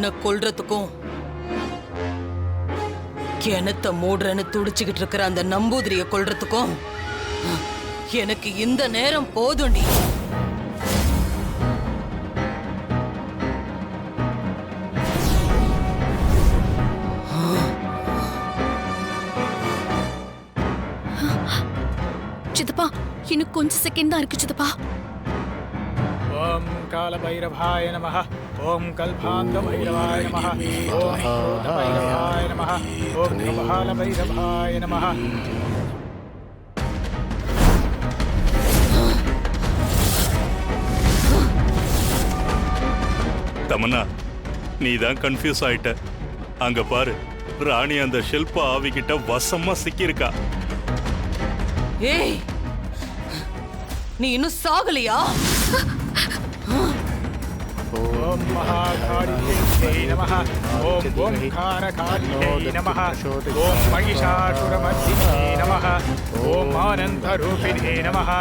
உன்னை கொல்றதுக்கும் கிணத்த மூடுறன்னு துடிச்சுக்கிட்டு இருக்கிற அந்த நம்பூதிரிய கொல்றதுக்கும் எனக்கு இந்த நேரம் போதும்டி. சித்தப்பா, இன்னும் கொஞ்சம் செகண்ட் தான் இருக்கு சித்தப்பா. ஓம் கால பைரவாய நமஹ. ஓம் கல்பாந்த பைரவாய நமஹ. ஓம் க்ரோத பைரவாய நமஹ. ஓம் கபால பைரவாய நமஹ. தமன்னா, நீ தான் கன்ஃபியூஸ் ஆயிட்ட. அங்க பாரு, ராணி அந்த ஷில்ப ஆவிக்கிட்ட வசமா சிக்கியிருக்கா. ஏய், நீ இன்னும் சாகலையா? ஓம் மகாகாளியை நமஹ. ஓம் ஓம்காரகாளியை நமஹ. ஓம் மகிஷாசுரமர்தினே நமஹ. ஓம் ஆனந்தரூபிணே நமஹ.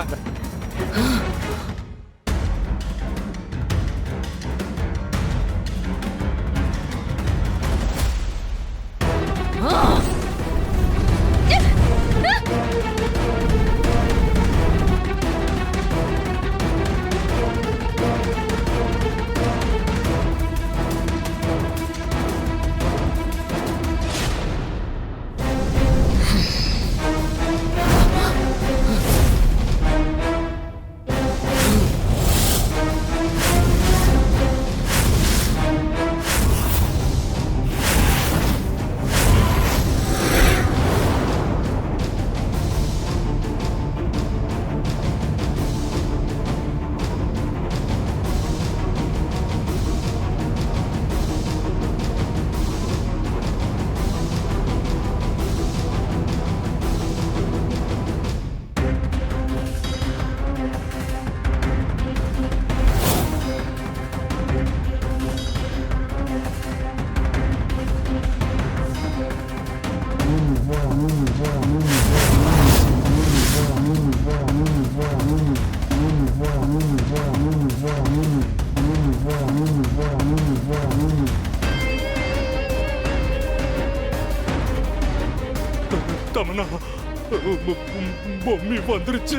தமன்னா, பொம்மி வந்துருச்சு.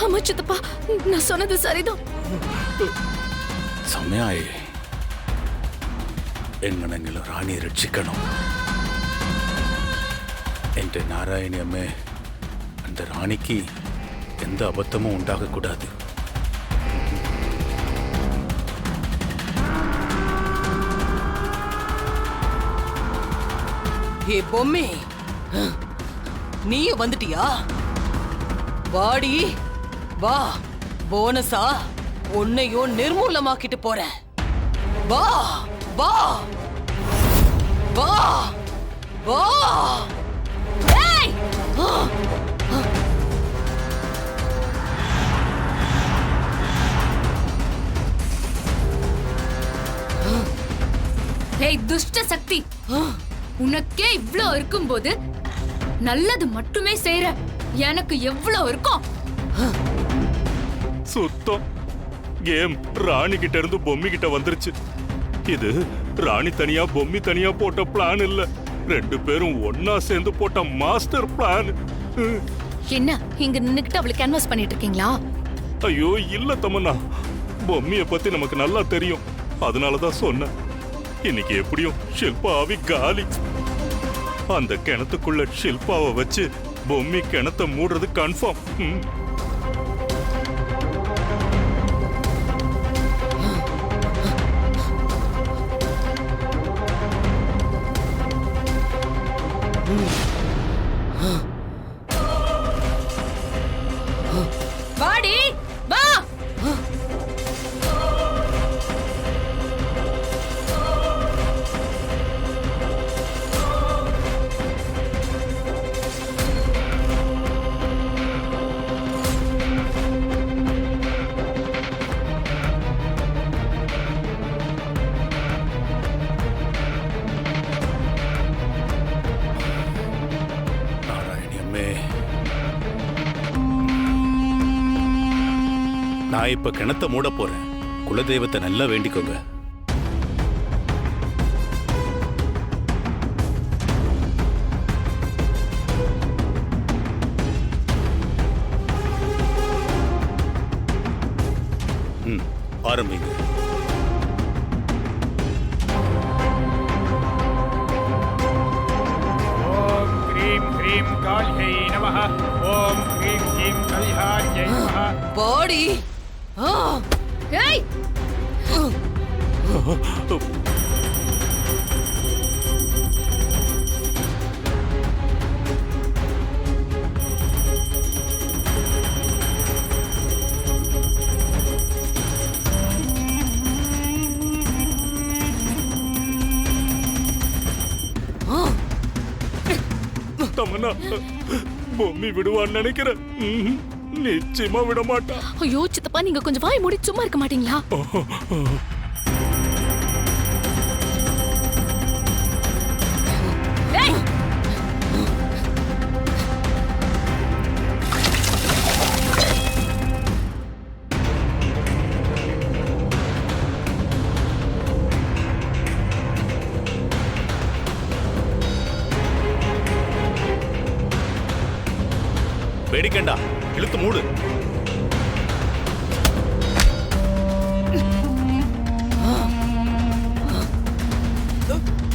ஆமா சித்தப்பா, நான் சொன்னது சரிதான். സമയായി. എങ്ങനെങ്കിലും റാണിയെ രക്ഷിക്കണം. എൻ്റെ നാരായണി അമ്മേ, அந்த ராணிக்கு எந்த அபத்தமும் உண்டாகக்கூடாது. ஏ பொம்மி, நீயும் வந்துட்டியா? வாடி வா, போனஸா உன்னையும் நிர்மூலமாக்கிட்டு போறேன். வா வா வா வா. ஏய்! ஏய் துஷ்ட சக்தி, உனக்கே இவ்ளோ இருக்கும்போது நல்லது மட்டுமே செய்யற எனக்கு எவ்வளவு இருக்கும்? சுத்தம். கேம் ராணி கிட்ட இருந்து பொம்மி கிட்ட வந்துருச்சு. இது ராணி தனியா பொம்மி தனியா போட்ட பிளான் இல்ல, ரெண்டு பேரும் ஒன்னா சேர்ந்து போட்ட மாஸ்டர் பிளான். என்ன இங்க நின்னுக்கிட்டு அவளை கேன்வாஸ் பண்ணிட்டு இருக்கீங்களா? ஐயோ இல்ல தமன்னா, பொம்மிய பத்தி நமக்கு நல்லா தெரியும், அதனாலதான் சொன்னேன். இன்னைக்கு எப்படியும் ஷில்பா ஆவி காலி. அந்த கிணத்துக்குள்ள ஷில்பாவை வச்சு பொம்மி கிணத்த மூடுறது கன்ஃபார்ம். வாடி வா. நான் இப்ப கிணத்த மூட போறேன். குலதெய்வத்தை நல்லா வேண்டிக்கோங்க. ஆரம்பிங்க. ஓம் க்ரீம் க்ரீம் காளியை நமः. ஓம் க்ரீம் க்ரீம் கல்யாணியை நமः. பாடி ஏய் தமன்னா பொம்மி விடுவான்னு நினைக்கிறேன். நிச்சயமா விட மாட்டா. ஐயோ சித்தப்பா, நீங்க கொஞ்சம் வாய் மூடி சும்மா இருக்க மாட்டீங்களா? ஏய் வெடிக்கண்டா, இழுத்து மூடு.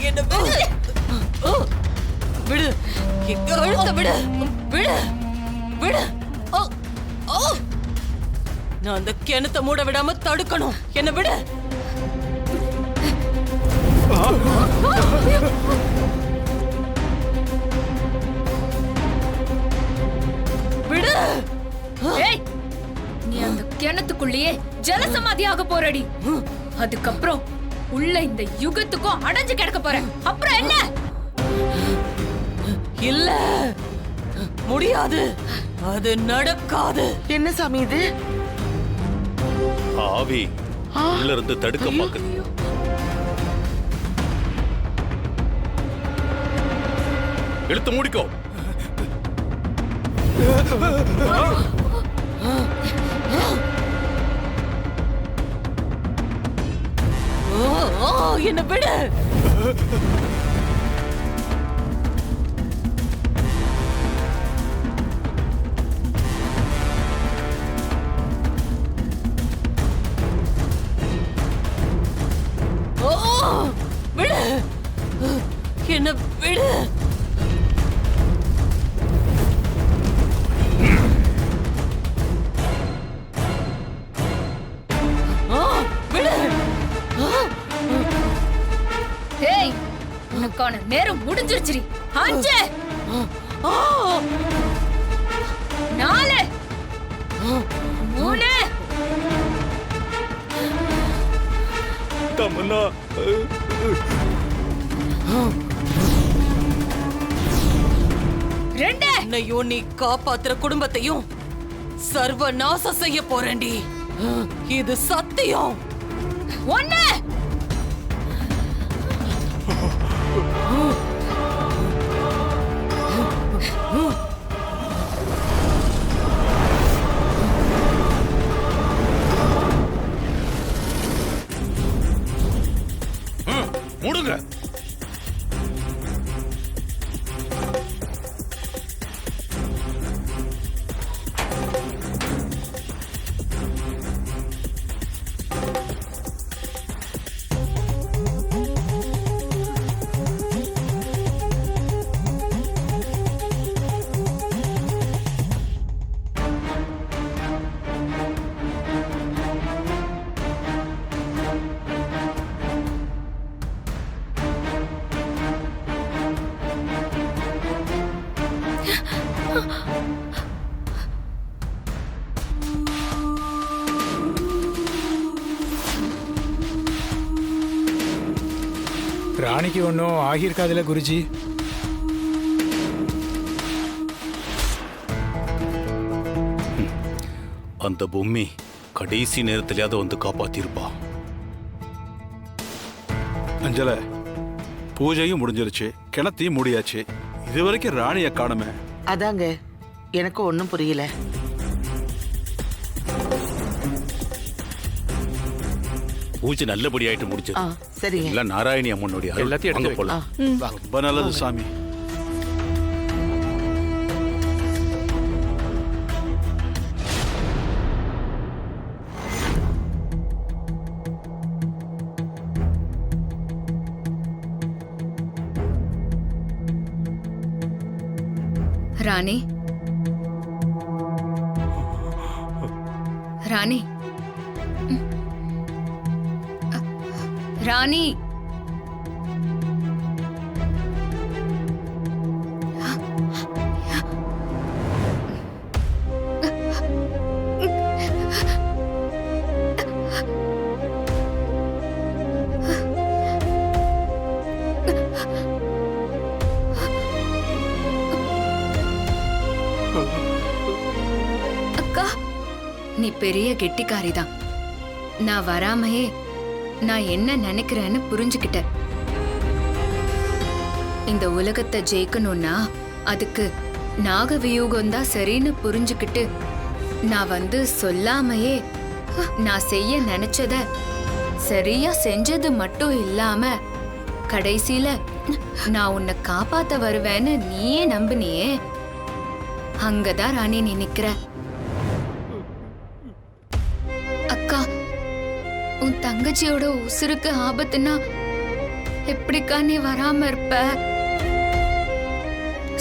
என்ன விடு. விடு, என் கழுத்தை விடு. விடு விடு. ஓ, ஓ. நான் அந்த கிணத்தை மூட விடாம தடுக்கணும். என்ன விடு. விடு. ஏய் நீ அந்த கிணத்துக்குள்ளேயே ஜலசமாதியாக போறடி. அதுக்கப்புறம் உள்ள இந்த யுகத்துக்கும் அடைஞ்சு கிடக்க போற. அப்புறம் என்ன? இல்ல, முடியாது. அது நடக்காது. என்ன சாமி இது? ஆவி உள்ள இருந்து தடுக்க பாக்குது. இழுத்து மூடிக்கோ. ஓ, ஓ, என்ன விடு. ஓ, விடு. என்ன விடு. விடு. ஏய் உனக்கான நேரம் முடிஞ்சிருச்சுடி. 5 4 3 தமன்னா 2 என்னையும் நீ காப்பாத்துற குடும்பத்தையும் சர்வநாசம் செய்ய போறேன்டி. இது சத்தியம். 1 மூடுங்க. ராணிக்கு ஒன்றும் ஆகியிருக்காதுல குருஜி? அந்த பொம்மி கடைசி நேரத்திலேயாவது வந்து காப்பாத்திருப்பா. அஞ்சல, பூஜையும் முடிஞ்சிருச்சு, கிணத்தையும் மூடியாச்சு. இது வரைக்கும் ராணிய காணுமே. அதாங்க எனக்கு ஒன்றும் புரியல. பூஜை நல்லபடியாயிட்டு முடிச்சது. சரிங்க. எல்லாம் நாராயணி அம்மனுடைய அருள். எல்லாத்தையும் வாங்க எடுத்து போலாம். ரொம்ப நல்லது சாமி. ராணி ராணி ராணி அக்கா, நீ பெரிய கெட்டிக்காரிதான். நான் வராமையே நான் என்ன நினைக்கிறேன்னு புரிஞ்சுக்கிட்ட. இந்த உலகத்தை ஜெயிக்கணும்னா அதுக்கு நாகவியூகம் தான் சரின்னு புரிஞ்சுக்கிட்டு நான் வந்து சொல்லாமையே நான் செய்ய நினைச்சத சரியா செஞ்சது மட்டும் இல்லாம கடைசியில நான் உன்னை காப்பாத்த வருவேன்னு நீயே நம்பினியே. அங்கதான் ராணி நீ நிக்கிற. அக்கா, உன் தங்கச்சியோட உசுருக்கு ஆபத்துனா எப்படிக்கா நீ வராம இருப்ப?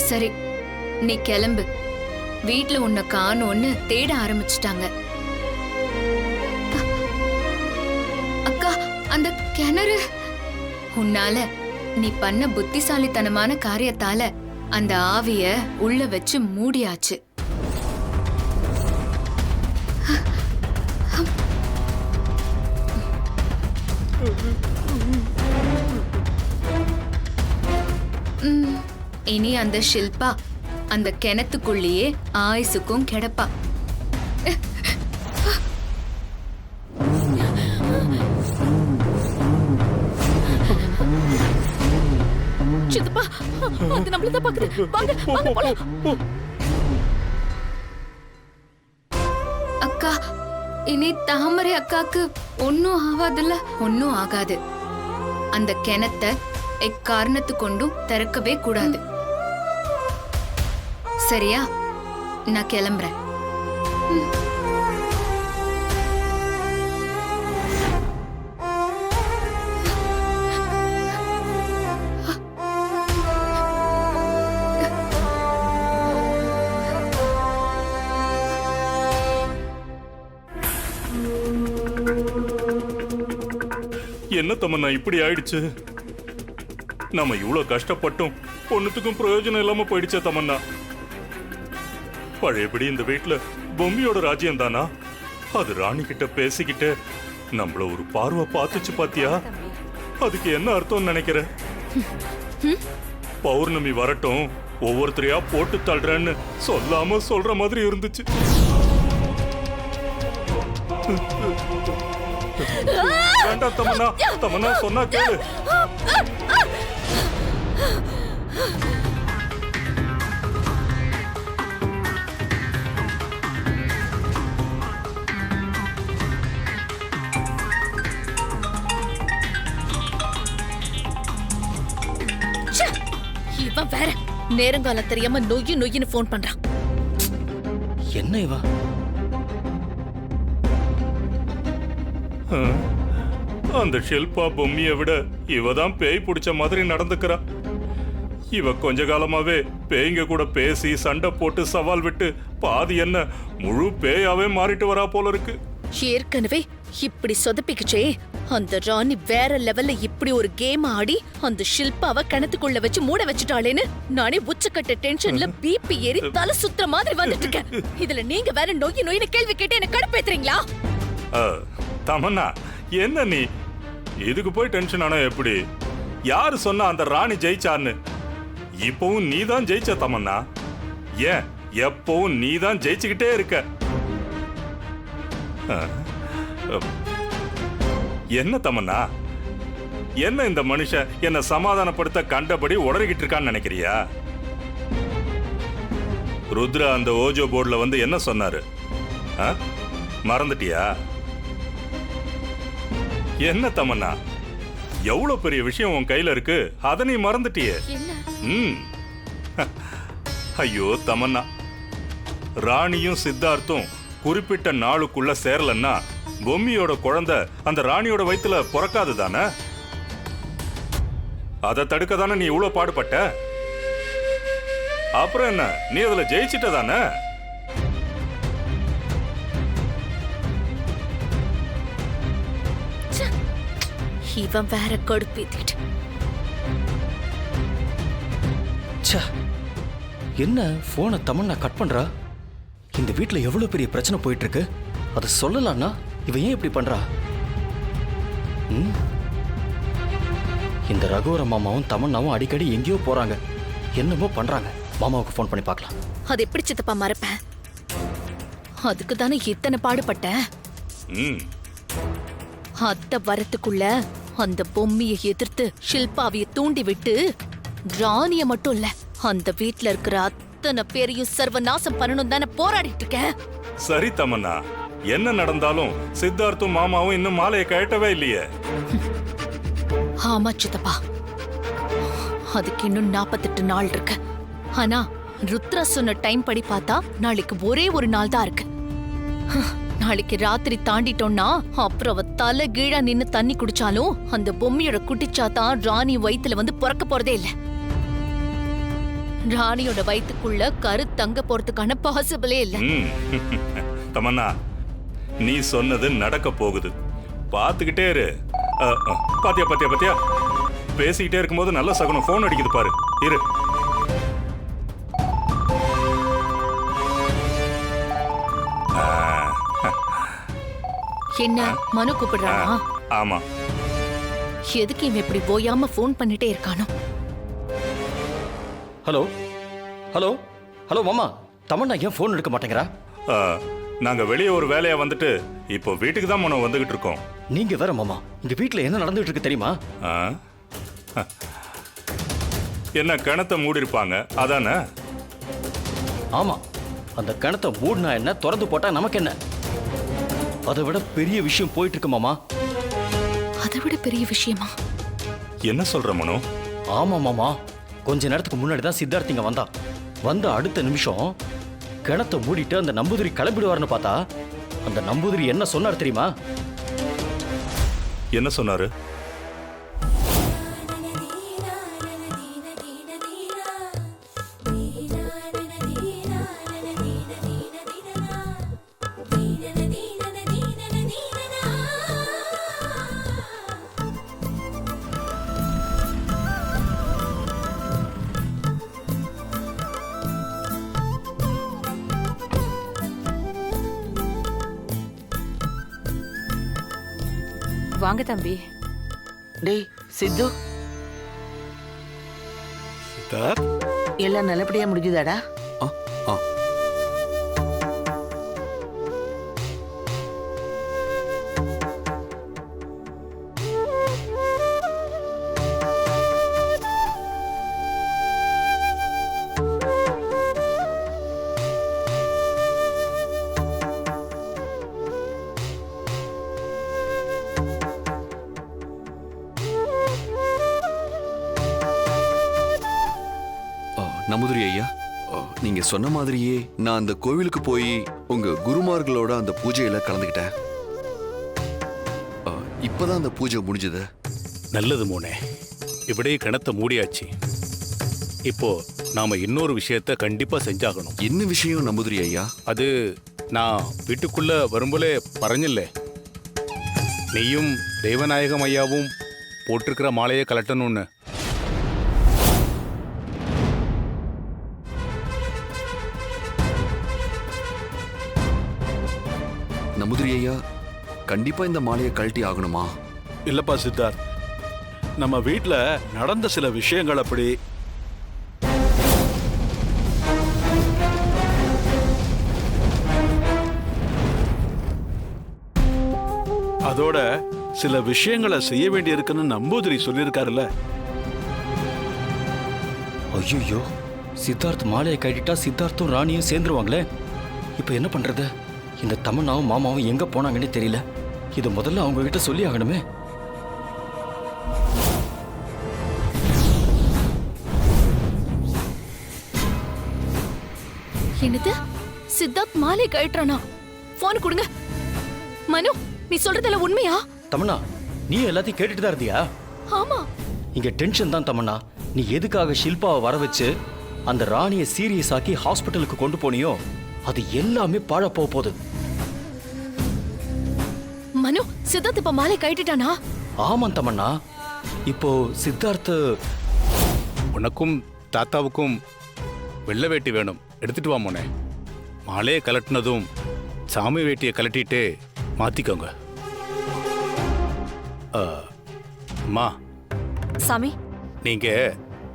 சரி, நீ கிளம்பு. வீட்ல உன்னை காணோன்னு தேட ஆரம்பிச்சிட்டாங்க. அக்கா, அந்த கிணறு உன்னால நீ பண்ண புத்திசாலித்தனமான காரியத்தால அந்த ஆவிய உள்ள வச்சு மூடியாச்சு. இனி அந்த ஷில்பா அந்த கிணத்துக்குள்ளேயே ஆயுசுக்கும் கிடப்பா. சித்தப்பா, அது நம்மள தான் பாக்குது. வாங்க வாங்க போலாம். அக்கா, இனி தாமரை அக்காக்கு ஒன்னும் ஆகாதுல்ல? ஒன்னும் ஆகாது. அந்த கிணத்தை எக்காரணத்து கொண்டும் திறக்கவே கூடாது. சரியா? நான் கிளம்புறேன். என்ன தமன்னா இப்படி ஆயிடுச்சு? நம்ம இவ்வளவு கஷ்டப்பட்டும் ஒண்ணுத்துக்கும் பிரயோஜனம் இல்லாம போயிடுச்சே தமன்னா. பழையபடி இந்த வீட்டுல பொம்மியோட ராஜ்யம் தானா? அது ராணி கிட்ட பேசிக்கிட்டு நம்மள ஒரு பார்வை பார்த்துச்சு பாத்தியா? அதுக்கு என்ன அர்த்தம் நினைக்கிற? பௌர்ணமி வரட்டும், ஒவ்வொருத்தரையா போட்டு தள்ளுறேன்னு சொல்லாம சொல்ற மாதிரி இருந்துச்சு. வேண்டாம் தமன்னா, தமன்னா சொன்னா கேளு. இவன் வேற நேரங்காலம் தெரியாம நொய்யு நொய்யின்னு போன் பண்றான். என்ன இவா? அந்த ஷில்பா பொம்மியை விட இவதான் பேய் பிடிச்ச மாதிரி நடந்துக்கிறா. இவ கொஞ்ச காலமாவே பேய்ங்க கூட பேசி சண்டை போட்டு சவால் விட்டு பாதி என்ன முழு பேயாவே மாறிட்டு வரா போல இருக்கு. ஏற்கனவே இப்படி சொதப்பிக்குச்சே, அந்த ராணி வேற லெவல்ல இப்படி ஒரு கேம் ஆடி அந்த ஷில்பாவை கிணத்துக்குள்ள வச்சு மூட வச்சுட்டாளேன்னு நானே உச்சக்கட்ட டென்ஷன்ல பிபி ஏறி தலை சுத்துற மாதிரி வந்துட்டு இருக்கேன். இதுல நீங்க வேற நொய்யு நொய்னு கேள்வி கேட்டு என்ன கடுப்பேத்துறீங்களா? தமன்னா, என்ன நீ இதுக்கு போய் டென்ஷன் ஆனா எப்படி? யாரு சொன்னா அந்த ராணி ஜெயிச்சான்னு? இப்பவும் நீதான் ஜெயிச்ச தமன்னா. ஏன் எப்பவும் நீதான் ஜெயிச்சுக்கிட்டே இருக்க. என்ன தமன்னா, என்ன இந்த மனுஷன் என்ன சமாதானப்படுத்த கண்டபடி உளறிக்கிட்டு இருக்கான்னு நினைக்கிறியா? ருத்ரா அந்த ஓஜோ போர்டுல வந்து என்ன சொன்னாரு? மறந்துட்டியா? என்ன தமன்னா, எவ்வளவு பெரிய விஷயம் உன் கையில இருக்கு, அத நீ மறந்துட்டியே. ஐயோ தமன்னா, ராணியும் சித்தார்த்தும் குறிப்பிட்ட நாளுக்குள்ள சேரலன்னா பொம்மியோட குழந்தை அந்த ராணியோட வயித்துல பிறக்காது தானே? அதை தடுக்க தானே நீ இவ்வளவு பாடுபட்ட. அப்புறம் என்ன, நீ அதுல ஜெயிச்சிட்ட தானே? இவன் வேற கடுப்பேத்திட்டு. என்ன போனை தமன்னா கட் பண்றா? இந்த வீட்ல எவ்வளவு பெரிய பிரச்சனை போயிட்டு இருக்கு, அதை சொல்லலாம்னா இவ ஏன் இப்படி பண்றா? இந்த ரகுவர மாமாவும் தமன்னாவும் அடிக்கடி எங்கேயோ போறாங்க, என்னமோ பண்றாங்க. மாமாவுக்கு ஃபோன் பண்ணி பார்க்கலாம். அது எப்படி சித்தப்பா மறப்பேன்? அதுக்கு தானே இத்தனை பாடுபட்டேன். அத்தை வரத்துக்குள்ள அந்த பொம்மையை எதிர்த்து ஷில்பாவிய தூண்டி விட்டு ராணிய மட்டும் இல்ல, அந்த வீட்ல இருக்கிற அத்தனை பேரையும் சர்வநாசம் பண்ணணும் தானே போராடிட்டு இருக்கேன். சரி தமன்னா, என்ன நடந்தாலும் சித்தார்த்தும் மாமாவும் இன்னும் மாலையை கழட்டவே இல்லையே. ஆமா சித்தப்பா, அதுக்கு இன்னும் 48 நாள் இருக்கு. ஆனா ருத்ரா சொன்ன டைம் படி பார்த்தா நாளைக்கு ஒரே ஒரு நாள் தான் இருக்கு. நாளைக்கு ராத்திரி தாண்டிட்டோம்னா அப்புறம் அவ தலை கீழா நின்னு தண்ணி குடிச்சாலும் அந்த பொம்மையோட குட்டிச்சாத்தான் ராணி வயித்துல வந்து பிறக்க போறதே இல்ல. ராணியோட வயித்துக்குள்ள கரு தங்க போறதுக்கான பாசிபிளே இல்ல. தமன்னா, நீ சொன்னது நடக்க போகுது, பாத்துக்கிட்டே இரு. பாத்தியா பாத்தியா பாத்தியா, பேசிக்கிட்டே இருக்கும்போது நல்ல சகுனம் போன் அடிக்குது பாரு. இரு. என்ன மனு கூப்பிடுறானா? ஆமா. எதுக்கு இவன் இப்படி போயாம போன் பண்ணிட்டே இருக்கானோ? ஹலோ ஹலோ ஹலோ மாமா, தமன்னா ஏன் ஃபோன் எடுக்க மாட்டேங்கிறா? நாங்க வெளியே ஒரு வேலையா வந்துட்டு இப்போ வீட்டுக்கு தான் மனோ வந்துகிட்டு இருக்கோம். நீங்க வேற மாமா, இங்க வீட்ல என்ன நடந்துட்டு இருக்கு தெரியுமா? என்ன கிணத்தை மூடி இருப்பாங்க அதானே? ஆமா, அந்த கிணத்தை மூடினா என்ன, திறந்து போட்டா நமக்கு என்ன? அதை விட பெரிய விஷயம் போயிட்டு இருக்கு மாமா. அதை விட பெரிய விஷயமா? என்ன சொல்ற மனோ? ஆமா மாமா, கொஞ்ச நேரத்துக்கு முன்னாடி தான் சித்தார்த் இங்க வந்தா. வந்த அடுத்த நிமிஷம் கிணத்தை மூடிட்டு அந்த நம்பூதிரி கிளம்பிடுவார்னு பார்த்தா, அந்த நம்பூதிரி என்ன சொன்னார் தெரியுமா? என்ன சொன்னாரு? வாங்க தம்பி. டேய் சித்து, எல்லாம் நல்லபடியா முடிஞ்சுதாடா? நம்பூதிரி ஐயா, நீங்க சொன்ன மாதிரியே நான் அந்த கோவிலுக்கு போய் உங்க குருமார்களோட அந்த பூஜையில கலந்துக்கிட்டேன். இப்பதான் அந்த பூஜை முடிஞ்சது. நல்லது மோனே, இப்படியே கிணத்தை மூடியாச்சு. இப்போ நாம இன்னொரு விஷயத்த கண்டிப்பா செஞ்சாகணும். என்ன விஷயம் நம்பூதிரி ஐயா? அது நான் வீட்டுக்குள்ள வரும்போலே பறஞ்சில்ல, நீயும் தெய்வநாயகம் ஐயாவும் போட்டிருக்கிற மாலையை கலட்டணும்னு. நம்பூதிரி ஐயா, கண்டிப்பா இந்த மாலையை கழட்டி ஆகணுமா? இல்லப்பா சித்தார்த், நம்ம வீட்ல நடந்த சில விஷயங்கள் அப்படி. அதோட சில விஷயங்களை செய்ய வேண்டியிருக்குன்னு நம்பூதிரி சொல்லியிருக்காருல்ல. ஐயோ, சித்தார்த் மாலையை கட்டிட்டா சித்தார்த்தும் ராணியும் சேர்ந்துருவாங்களே. இப்ப என்ன பண்றது? இந்த தமன்னாவும் மாமாவும் எங்க போனாங்கன்னே தெரியல. இது முதல்ல அவங்க கிட்ட சொல்லி ஆகணுமே. என்னது? சித்தார்த் மாலை கழட்டுறானா? போன் கொடுங்க. மனு, நீ சொல்றதெல்லாம் உண்மையா? தமன்னா, நீ எல்லாத்தையும் கேட்டுட்டு தான் இருந்தியா? ஆமா. இங்க டென்ஷன் தான் தமன்னா. நீ எதுக்காக ஷில்பாவை வர வச்சு அந்த ராணியை சீரியஸ் ஆக்கி ஹாஸ்பிட்டலுக்கு கொண்டு போனியோ அது எல்லாமே பாழ போகுது. மனு, சித்தார்த் இப்ப மாலை கட்டிட்டானா? ஆமாம் தமன்னா. இப்போ சித்தார்த் உனக்கும் தாத்தாவுக்கும் வெள்ளை வேட்டி வேணும், எடுத்துட்டு வா மோனே. மாலையை கலட்டினதும் சாமி வேட்டியை கலட்டிட்டு மாத்திக்கோங்க. அம்மா, சாமி. நீங்க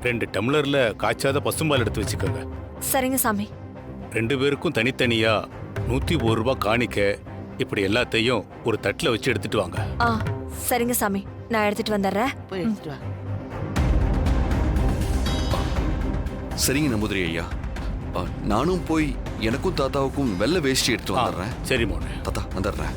2 டம்ளர்ல காய்ச்சாத பசும்பால் எடுத்து வச்சுக்கோங்க. சரிங்க சாமி. 2 பேருக்கும் தனித்தனியா 101 ரூபாய் காணிக்க, இப்படி எல்லாத்தையும் ஒரு தட்டுல வச்சு எடுத்துட்டு வாங்க. சரிங்க சாமி, நான் எடுத்துட்டு வந்துடுறேன். போய் எடுத்துட்டு வா. சரிங்க நம்பூதிரி ஐயா, நானும் போய் எனக்கும் தாத்தாவுக்கும் வெள்ளை வேஷ்டி எடுத்து வந்துடுறேன். சரி மோனே. தாத்தா வந்துடுறேன்.